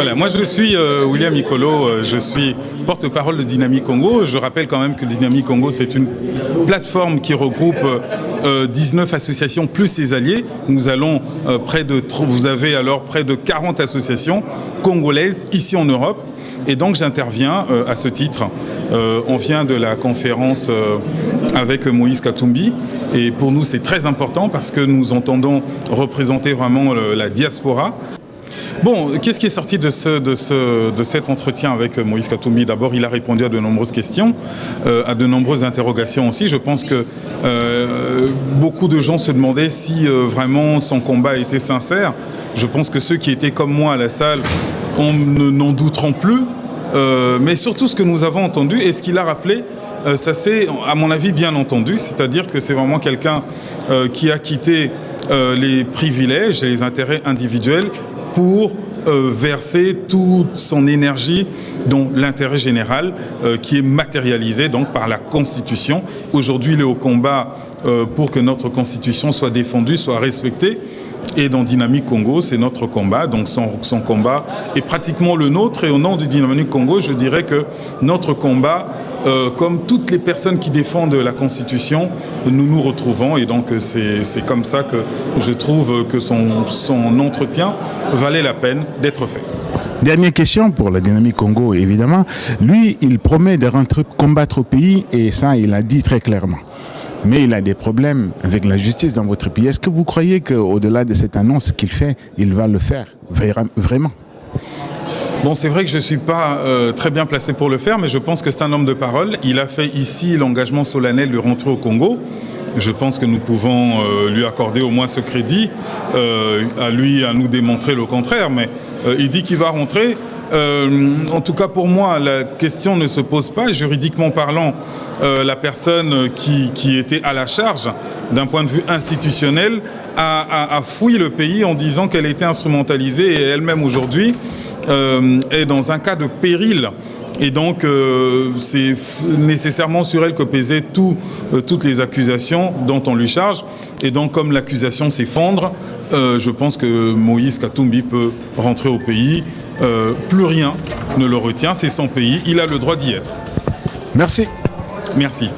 Voilà, moi je suis William Ikolo, je suis porte-parole de Dynamique Congo. Je rappelle quand même que Dynamique Congo, c'est une plateforme qui regroupe 19 associations plus ses alliés. Nous allons vous avez alors près de 40 associations congolaises ici en Europe. Et donc j'interviens à ce titre. On vient de la conférence avec Moïse Katumbi. Et pour nous, c'est très important parce que nous entendons représenter vraiment la diaspora. Bon, qu'est-ce qui est sorti de cet entretien avec Moïse Katumbi? D'abord, il a répondu à de nombreuses questions, à de nombreuses interrogations aussi. Je pense que beaucoup de gens se demandaient si vraiment son combat était sincère. Je pense que ceux qui étaient comme moi à la salle n'en douteront plus. Mais surtout, ce que nous avons entendu et ce qu'il a rappelé, ça c'est, à mon avis, bien entendu. C'est-à-dire que c'est vraiment quelqu'un qui a quitté les privilèges et les intérêts individuels pour verser toute son énergie dans l'intérêt général qui est matérialisé donc par la Constitution. Aujourd'hui, il est au combat pour que notre Constitution soit défendue, soit respectée. Et dans Dynamique Congo, c'est notre combat. Donc son combat est pratiquement le nôtre. Et au nom du Dynamique Congo, je dirais que notre combat, comme toutes les personnes qui défendent la Constitution, nous nous retrouvons. Et donc c'est comme ça que je trouve que son entretien valait la peine d'être fait. Dernière question pour la Dynamique Congo, évidemment. Lui, il promet de rentrer combattre au pays et ça, il l'a dit très clairement. Mais il a des problèmes avec la justice dans votre pays. Est-ce que vous croyez qu'au-delà de cette annonce qu'il fait, il va le faire vraiment? Bon, c'est vrai que je ne suis pas très bien placé pour le faire, mais je pense que c'est un homme de parole. Il a fait ici l'engagement solennel de rentrer au Congo. Je pense que nous pouvons lui accorder au moins ce crédit, à lui, à nous démontrer le contraire. Mais il dit qu'il va rentrer. En tout cas, pour moi, la question ne se pose pas. Juridiquement parlant, la personne qui était à la charge, d'un point de vue institutionnel, a fouillé le pays en disant qu'elle était instrumentalisée et elle-même aujourd'hui est dans un cas de péril. Et donc, c'est nécessairement sur elle que pesaient toutes les accusations dont on lui charge. Et donc, comme l'accusation s'effondre, je pense que Moïse Katumbi peut rentrer au pays. Plus rien ne le retient, c'est son pays, il a le droit d'y être. Merci. Merci.